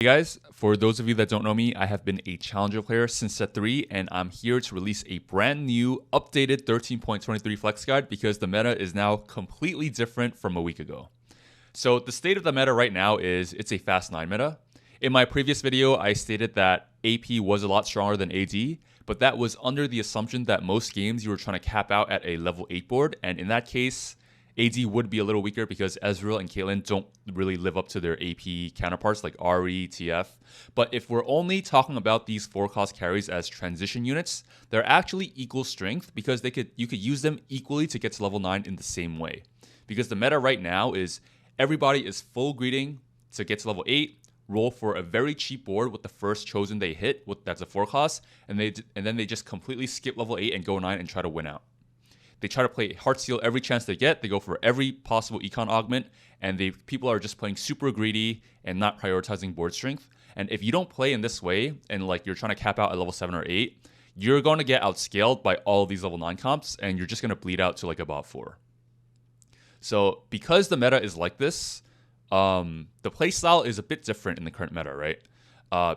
Hey guys, for those of you that don't know me, I have been a Challenger player since set 3, and I'm here to release a brand new, updated 13.23 Flex Guide because the meta is now completely different from a week ago. So the state of the meta right now is it's a Fast 9 meta. In my previous video, I stated that AP was a lot stronger than AD, but that was under the assumption that most games you were trying to cap out at a level 8 board, and in that case, AD would be a little weaker because Ezreal and Caitlyn don't really live up to their AP counterparts like Ahri, TF. But if we're only talking about these 4-cost carries as transition units, they're actually equal strength because you could use them equally to get to level 9 in the same way. Because the meta right now is everybody is full greeting to get to level 8, roll for a very cheap board with the first chosen they hit, that's a 4-cost, and then they just completely skip level 8 and go 9 and try to win out. They try to play Heart Seal every chance they get. They go for every possible econ augment, and people are just playing super greedy and not prioritizing board strength. And if you don't play in this way, and like you're trying to cap out at level 7 or 8, you're going to get outscaled by all of these level 9 comps, and you're just going to bleed out to like about 4. So because the meta is like this, the playstyle is a bit different in the current meta, right?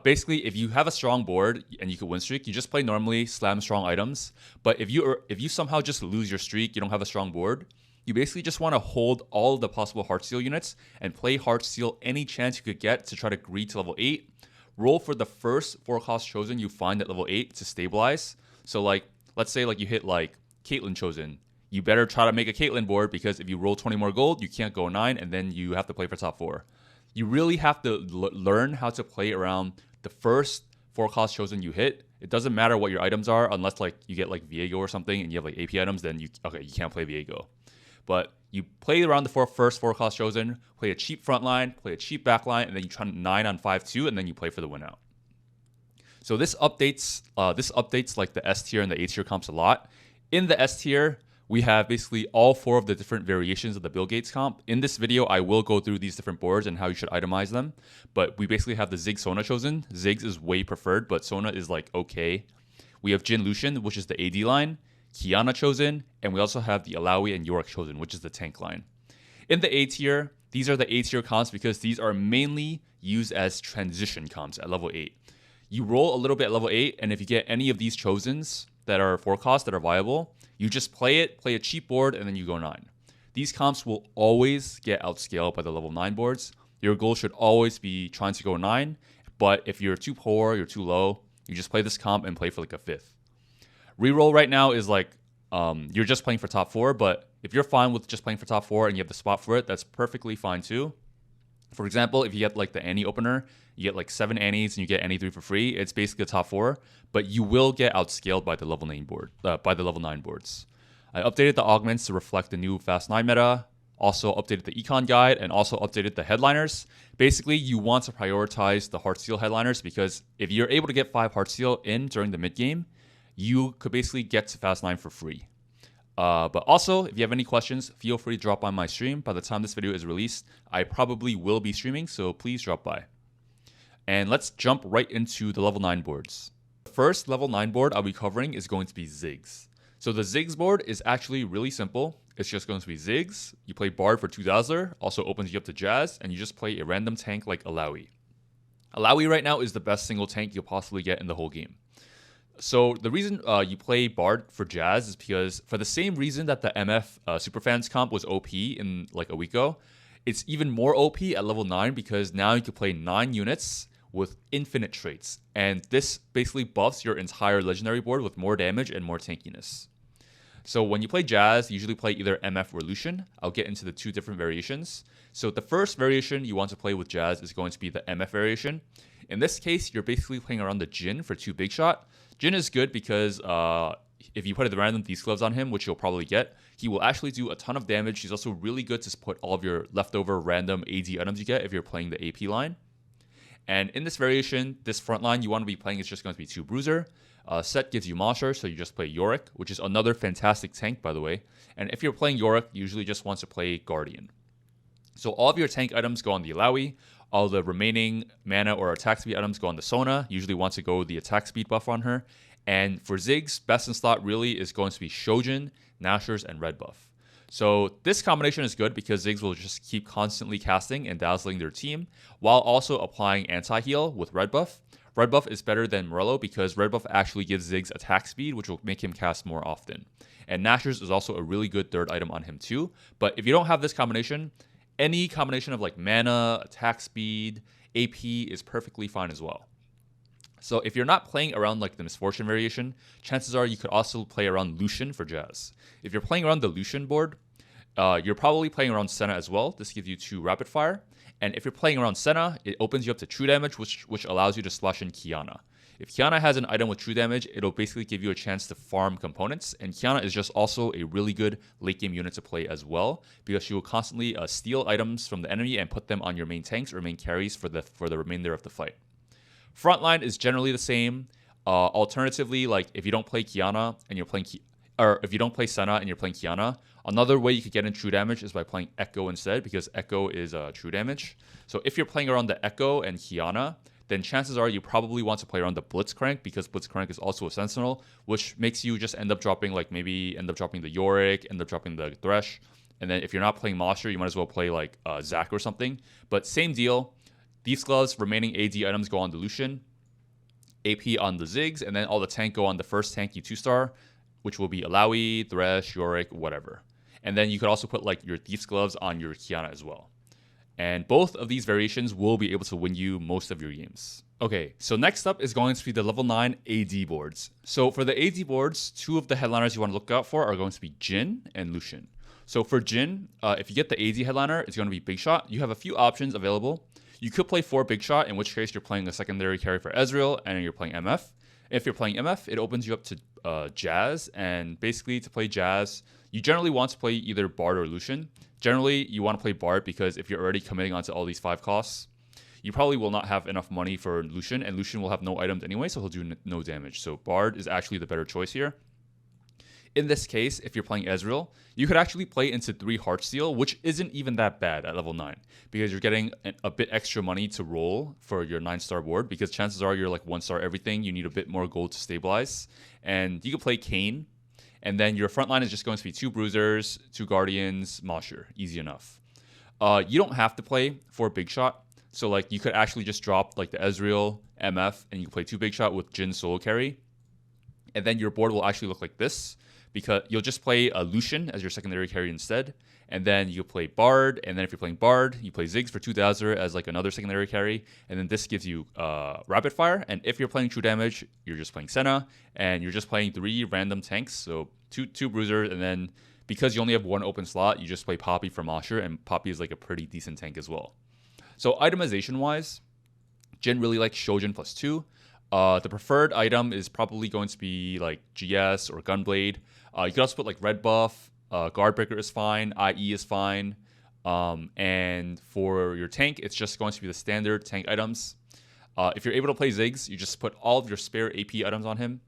Basically, if you have a strong board and you can win streak, you just play normally, slam strong items. But if you somehow just lose your streak, you don't have a strong board, you basically just want to hold all of the possible Heart Seal units and play Heart Seal any chance you could get to try to greed to level 8. Roll for the first 4-cost chosen you find at level 8 to stabilize. So like, let's say like you hit like Caitlyn chosen. You better try to make a Caitlyn board because if you roll 20 more gold, you can't go 9 and then you have to play for top 4. You really have to learn how to play around the first 4-cost chosen you hit. It doesn't matter what your items are, unless like you get like Viego or something and you have like AP items, then you can't play Viego. But you play around the first 4-cost chosen, play a cheap front line, play a cheap back line, and then you try 9 on 5-2, and then you play for the win out. So this updates like the S tier and the A tier comps a lot. In the S tier, we have basically all 4 of the different variations of the Bill Gates comp. In this video, I will go through these different boards and how you should itemize them. But we basically have the Ziggs Sona chosen. Ziggs is way preferred, but Sona is like okay. We have Jhin Lucian, which is the AD line, Kiana chosen, and we also have the Alawi and Yorick chosen, which is the tank line. In the A tier, these are the A tier comps because these are mainly used as transition comps at level 8. You roll a little bit at level 8, and if you get any of these chosens that are 4-cost that are viable, you just play a cheap board, and then you go 9. These comps will always get outscaled by the level 9 boards. Your goal should always be trying to go 9, but if you're too poor, you're too low, you just play this comp and play for like a 5th. Reroll right now is like, you're just playing for top 4, but if you're fine with just playing for top 4 and you have the spot for it, that's perfectly fine too. For example, if you get like the Annie opener, you get like 7 Annies and you get Annie 3 for free. It's basically a top 4, but you will get outscaled by the level 9 boards. I updated the augments to reflect the new Fast 9 meta, also updated the econ guide, and also updated the headliners. Basically, you want to prioritize the Heart Seal headliners because if you're able to get 5 Heart Seal in during the mid game, you could basically get to Fast 9 for free. But also, if you have any questions, feel free to drop by my stream. By the time this video is released, I probably will be streaming, so please drop by. And let's jump right into the level 9 boards. The first level 9 board I'll be covering is going to be Ziggs. So the Ziggs board is actually really simple. It's just going to be Ziggs. You play Bard for 2 Dazzler, also opens you up to Jazz, and you just play a random tank like Alawi. Alawi right now is the best single tank you'll possibly get in the whole game. So the reason you play Bard for Jazz is because for the same reason that the MF Superfans comp was OP in like a week ago, it's even more OP at level 9 because now you can play 9 units with infinite traits. And this basically buffs your entire legendary board with more damage and more tankiness. So when you play Jazz, you usually play either MF or Lucian. I'll get into the 2 different variations. So the first variation you want to play with Jazz is going to be the MF variation. In this case, you're basically playing around the Jhin for 2 big shot. Jhin is good because if you put the random Thieves Gloves on him, which you'll probably get, he will actually do a ton of damage. He's also really good to put all of your leftover random AD items you get if you're playing the AP line. And in this variation, this front line you want to be playing is just going to be 2 Bruiser. Set gives you Mosher, so you just play Yorick, which is another fantastic tank, by the way. And if you're playing Yorick, you usually just want to play Guardian. So all of your tank items go on the Alawi. All the remaining mana or attack speed items go on the Sona. Usually want to go the attack speed buff on her. And for Ziggs, best in slot really is going to be Shojin, Nashor's, and Red buff. So this combination is good because Ziggs will just keep constantly casting and dazzling their team while also applying anti-heal with red buff. Red buff is better than Morello because red buff actually gives Ziggs attack speed, which will make him cast more often. And Nashor's is also a really good third item on him too. But if you don't have this combination, any combination of like mana, attack speed, AP is perfectly fine as well. So if you're not playing around like the Misfortune variation, chances are you could also play around Lucian for Jazz. If you're playing around the Lucian board, you're probably playing around Senna as well. This gives you 2 rapid fire. And if you're playing around Senna, it opens you up to true damage, which allows you to slash in Kiana. If Kiana has an item with true damage, it'll basically give you a chance to farm components. And Kiana is just also a really good late game unit to play as well, because she will constantly steal items from the enemy and put them on your main tanks or main carries for the remainder of the fight. Frontline is generally the same. Alternatively, like if you don't play Kiana and you're playing if you don't play Senna and you're playing Kiana, another way you could get in true damage is by playing Echo instead, because Echo is true damage. So if you're playing around the Echo and Kiana, then chances are you probably want to play around the Blitzcrank, because Blitzcrank is also a Sentinel, which makes you just end up dropping the Yorick, end up dropping the Thresh. And then if you're not playing Mosher, you might as well play like Zac or something. But same deal. Thieves' Gloves, remaining AD items go on the Lucian, AP on the Ziggs, and then all the tank go on the first tanky 2-star, which will be Alawi, Thresh, Yorick, whatever. And then you could also put like your Thieves' Gloves on your Kiana as well. And both of these variations will be able to win you most of your games. Okay, so next up is going to be the level 9 AD boards. So for the AD boards, 2 of the headliners you want to look out for are going to be Jhin and Lucian. So for Jhin, if you get the AD headliner, it's going to be Big Shot. You have a few options available. You could play 4 Big Shot, in which case you're playing a secondary carry for Ezreal and you're playing MF. If you're playing MF, it opens you up to Jazz, and basically to play Jazz, you generally want to play either Bard or Lucian. Generally, you want to play Bard because if you're already committing onto all these 5 costs, you probably will not have enough money for Lucian, and Lucian will have no items anyway, so he'll do no damage. So Bard is actually the better choice here. In this case, if you're playing Ezreal, you could actually play into 3 Heartsteel, which isn't even that bad at level 9, because you're getting a bit extra money to roll for your 9-star board, because chances are you're like 1-star everything, you need a bit more gold to stabilize. And you could play Kayn, and then your front line is just going to be 2 Bruisers, 2 Guardians, Mosher. Easy enough. You don't have to play 4 Big Shot, so like you could actually just drop like the Ezreal, MF, and you can play 2 Big Shot with Jhin solo carry. And then your board will actually look like this, because you'll just play a Lucian as your secondary carry instead, and then you play Bard, and then if you're playing Bard, you play Ziggs for 2 Dazzler as like another secondary carry, and then this gives you Rapid Fire, and if you're playing true damage, you're just playing Senna, and you're just playing 3 random tanks, so two Bruisers, and then because you only have 1 open slot, you just play Poppy for Mosher, and Poppy is like a pretty decent tank as well. So itemization-wise, Jhin really likes Shojin +2. The preferred item is probably going to be like GS or Gunblade. You could also put like Red Buff, Guardbreaker is fine, IE is fine. And for your tank, it's just going to be the standard tank items. If you're able to play Ziggs, you just put all of your spare AP items on him.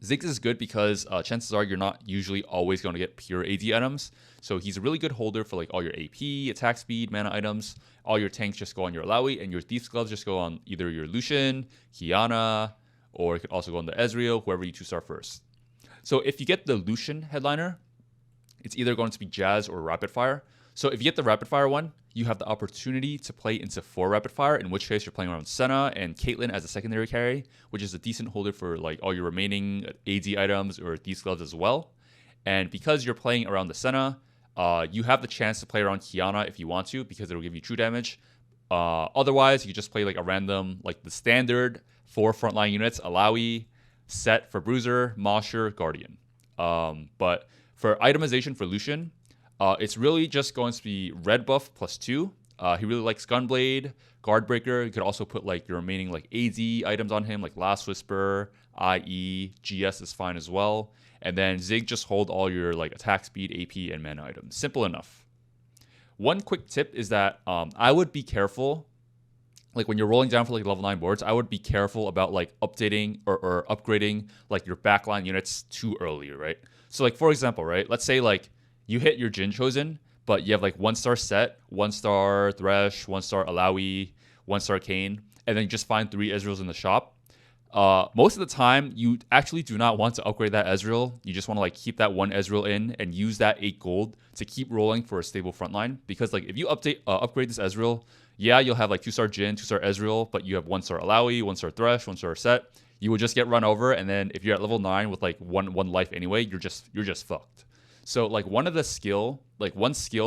Ziggs is good because chances are you're not usually always going to get pure AD items. So he's a really good holder for like all your AP, attack speed, mana items. All your tanks just go on your Alawi, and your Thieves' Gloves just go on either your Lucian, Kiana, or it could also go on the Ezreal, whoever you 2-star first. So if you get the Lucian headliner, it's either going to be Jazz or Rapid Fire. So if you get the Rapid Fire one, you have the opportunity to play into 4 Rapid Fire, in which case you're playing around Senna and Caitlyn as a secondary carry, which is a decent holder for like all your remaining AD items or Thieves' Gloves as well. And because you're playing around the Senna, you have the chance to play around Kiana if you want to, because it'll give you true damage. Otherwise, you could just play like a random, like the standard 4 frontline units, Alawi, Set for Bruiser, Mosher, Guardian. But for itemization for Lucian, it's really just going to be red buff +2. He really likes Gunblade, Guardbreaker. You could also put like your remaining like AD items on him, like Last Whisper, IE, GS is fine as well. And then Zig just hold all your like attack speed, AP, and mana items. Simple enough. One quick tip is that I would be careful. Like when you're rolling down for like level 9 boards, I would be careful about like updating or upgrading like your backline units too early, right? So like for example, right? Let's say like you hit your Jhin chosen, but you have like 1-star Set, 1-star Thresh, 1-star Alawi, 1-star Kayn, and then you just find 3 Ezreals in the shop. Most of the time, you actually do not want to upgrade that Ezreal. You just want to like keep that one Ezreal in and use that 8 gold to keep rolling for a stable frontline. Because like if you upgrade this Ezreal, yeah, you'll have like 2-star Jhin, 2-star Ezreal, but you have 1-star Alawi, 1-star Thresh, 1-star Set. You will just get run over, and then if you're at level 9 with like one life anyway, you're just fucked. So like one skill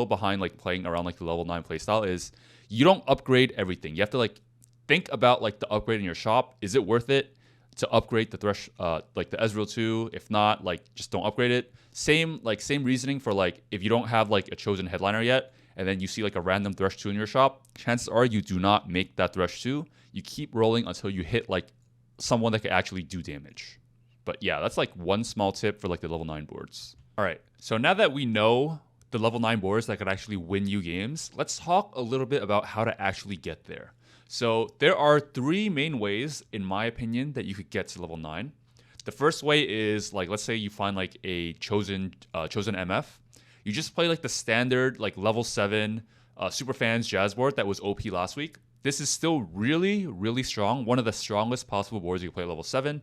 behind like playing around like the level 9 playstyle is you don't upgrade everything. You have to like think about like the upgrade in your shop. Is it worth it to upgrade the Thresh, like the Ezreal 2? If not, like just don't upgrade it. Same reasoning for like if you don't have like a chosen headliner yet, and then you see like a random Thresh 2 in your shop, chances are you do not make that Thresh 2. You keep rolling until you hit like someone that can actually do damage. But yeah, that's like one small tip for like the level 9 boards. All right, so now that we know the level 9 boards that could actually win you games, let's talk a little bit about how to actually get there. So there are 3 main ways, in my opinion, that you could get to level 9. The first way is like, let's say you find like a chosen MF. You just play like the standard like level 7 Superfans Jazz board that was OP last week. This is still really, really strong. One of the strongest possible boards you can play at level 7.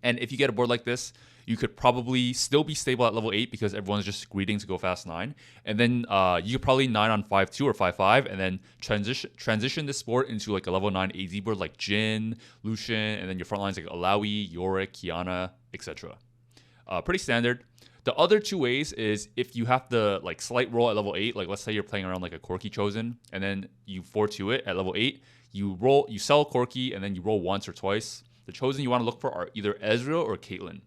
And if you get a board like this, you could probably still be stable at level 8 because everyone's just greeting to go fast 9. And then you could probably 9 on 5-2 or 5-5 and then transition this board into like a level 9 AD board like Jhin, Lucian, and then your front lines like Alawi, Yorick, Kiana, etc. Pretty standard. The other 2 ways is if you have the like slight roll at level 8, like let's say you're playing around like a Corki chosen, and then you 4-2 it at level 8, you sell Corki, and then you roll once or twice. The chosen you want to look for are either Ezreal or Caitlyn.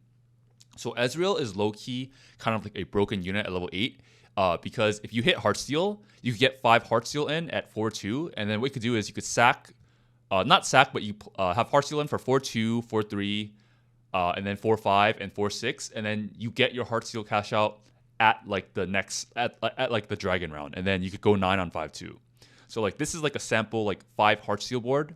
So Ezreal is low-key kind of like a broken unit at level 8 because if you hit Heartsteel, you could get 5 Heartsteel in at 4-2, and then what you could do is you could not sack, but you have Heartsteel in for 4-2, 4-3, and then 4-5 and 4-6, and then you get your Heartsteel cash out at like the next at like the Dragon round, and then you could go 9 on 5-2. So like this is like a sample like 5 Heartsteel board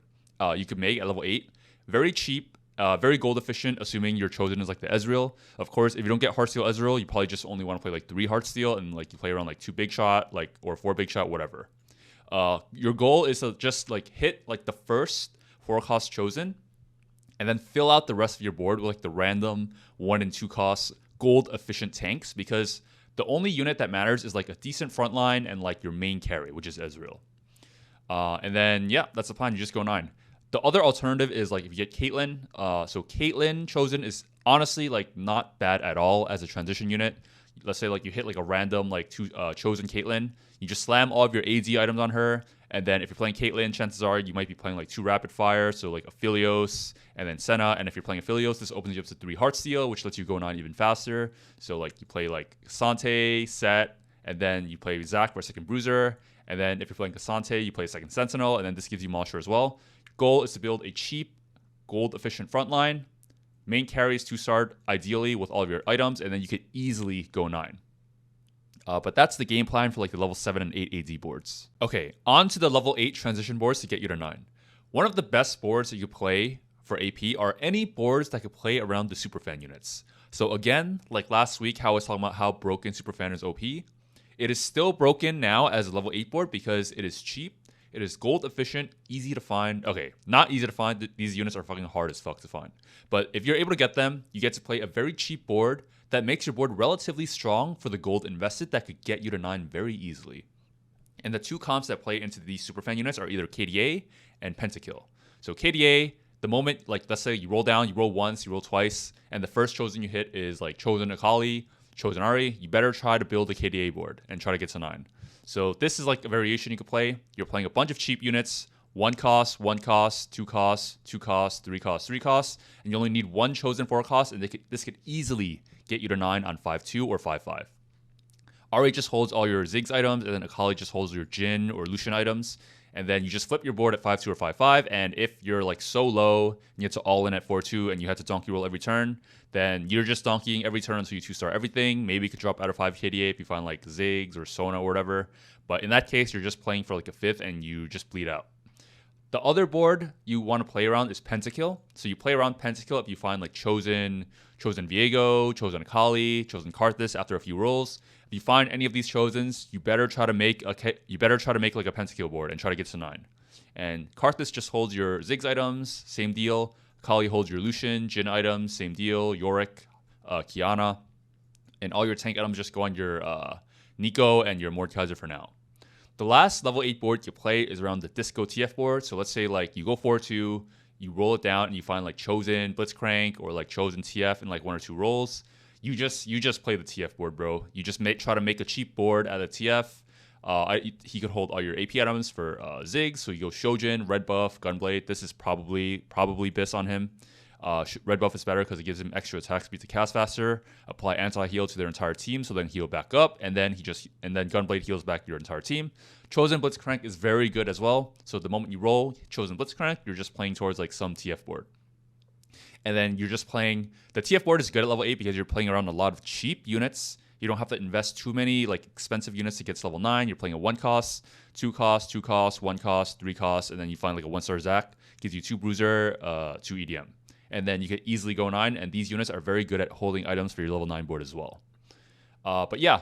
you could make at level 8. Very cheap, very gold efficient, assuming your chosen is like the Ezreal. Of course, if you don't get Heartsteel Ezreal, you probably just only want to play like 3 Heartsteel, and like you play around like 2 big shot, like or 4 big shot, whatever. Your goal is to just like hit like the first 4-cost chosen, and then fill out the rest of your board with like the random 1 and 2 cost gold efficient tanks, because the only unit that matters is like a decent front line and like your main carry, which is Ezreal. And then yeah, that's the plan. You just go 9. The other alternative is like if you get Caitlyn. So Caitlyn chosen is honestly like not bad at all as a transition unit. Let's say like you hit like a random like chosen Caitlyn. You just slam all of your AD items on her, and then if you're playing Caitlyn, chances are you might be playing like 2 rapid fire, so like Aphelios and then Senna. And if you're playing Aphelios, this opens you up to 3 Heartsteel, which lets you go 9 even faster. So like you play like Sante, Set, and then you play Zac for a second Bruiser. And then if you're playing Cassante, you play a second Sentinel, and then this gives you Monsher as well. Goal is to build a cheap, gold-efficient frontline. Main carry is 2-star, ideally, with all of your items, and then you could easily go 9. But that's the game plan for like the level 7 and 8 AD boards. Okay, on to the level 8 transition boards to get you to 9. One of the best boards that you play for AP are any boards that could play around the Superfan units. So again, like last week, how I was talking about how broken Superfan is OP, it is still broken now as a level 8 board because it is cheap, it is gold efficient, easy to find. Okay, not easy to find. These units are fucking hard as fuck to find. But if you're able to get them, you get to play a very cheap board that makes your board relatively strong for the gold invested that could get you to 9 very easily. And the 2 comps that play into these Superfan units are either KDA and Pentakill. So KDA, the moment, like let's say you roll down, you roll once, you roll twice, and the first chosen you hit is like chosen Akali, chosen Ari, you better try to build a KDA board and try to get to 9. So this is like a variation you could play. You're playing a bunch of cheap units, 1 cost, 2 costs, 2 costs, 3 costs, 3 costs, and you only need 1 chosen 4 costs, and this could easily get you to 9 on 5-2 or 5-5. Ari just holds all your Ziggs items, and then Akali just holds your Jhin or Lucian items, and then you just flip your board at 5-2 or 5-5, and if you're like so low, and you have to all in at 4-2, and you have to donkey roll every turn, then you're just donkeying every turn until you 2-star everything. Maybe you could drop out of 5 KDA if you find like Ziggs or Sona or whatever, but in that case, you're just playing for like a 5th, and you just bleed out. The other board you want to play around is Pentakill. So you play around Pentakill if you find like Chosen Viego, Chosen Akali, Chosen Karthus after a few rolls. If you find any of these Chosens, you better try to make like a Pentakill board and try to get to 9. And Karthus just holds your Ziggs items, same deal. Kali holds your Lucian, Jhin items, same deal, Yorick, Kiana, and all your tank items just go on your Nico and your Mordekaiser for now. The last level 8 board you play is around the Disco TF board. So let's say like you go 4-2, you roll it down and you find like Chosen Blitzcrank or like Chosen TF in like 1 or 2 rolls. You just play the TF board, bro. You just try to make a cheap board out of TF. He could hold all your AP items for Ziggs. So you go Shojin, Red Buff, Gunblade. This is probably Biss on him. Red Buff is better because it gives him extra attack speed to cast faster. Apply anti-heal to their entire team, so then heal back up, and then Gunblade heals back your entire team. Chosen Blitzcrank is very good as well. So the moment you roll Chosen Blitzcrank, you're just playing towards like some TF board. And then you're just playing, the TF board is good at level 8 because you're playing around a lot of cheap units. You don't have to invest too many like expensive units to get to level 9. You're playing a 1 cost, 2 cost, 2 cost, 1 cost, 3 cost, and then you find like a 1-star Zac, gives you 2 Bruiser, 2 EDM. And then you could easily go 9, and these units are very good at holding items for your level 9 board as well. But yeah,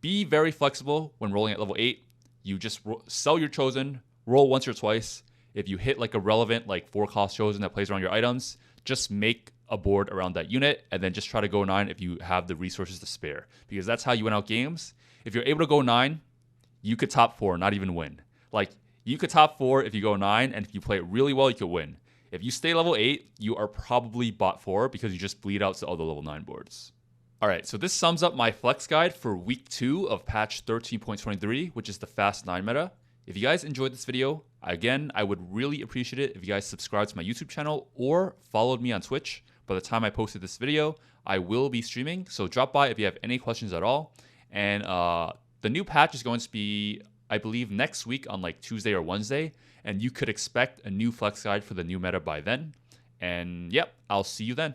be very flexible when rolling at level 8. You just sell your Chosen, roll once or twice. If you hit like a relevant like 4-cost Chosen that plays around your items, just make a board around that unit, and then just try to go 9 if you have the resources to spare. Because that's how you win out games. If you're able to go 9, you could top 4, not even win. Like, you could top 4 if you go 9, and if you play it really well, you could win. If you stay level 8, you are probably bot 4 because you just bleed out to all the level 9 boards. Alright, so this sums up my flex guide for week 2 of patch 13.23, which is the Fast 9 meta. If you guys enjoyed this video, again, I would really appreciate it if you guys subscribed to my YouTube channel or followed me on Twitch. By the time I posted this video, I will be streaming, so drop by if you have any questions at all. And the new patch is going to be, I believe, next week on like Tuesday or Wednesday, and you could expect a new flex guide for the new meta by then. And yep, I'll see you then.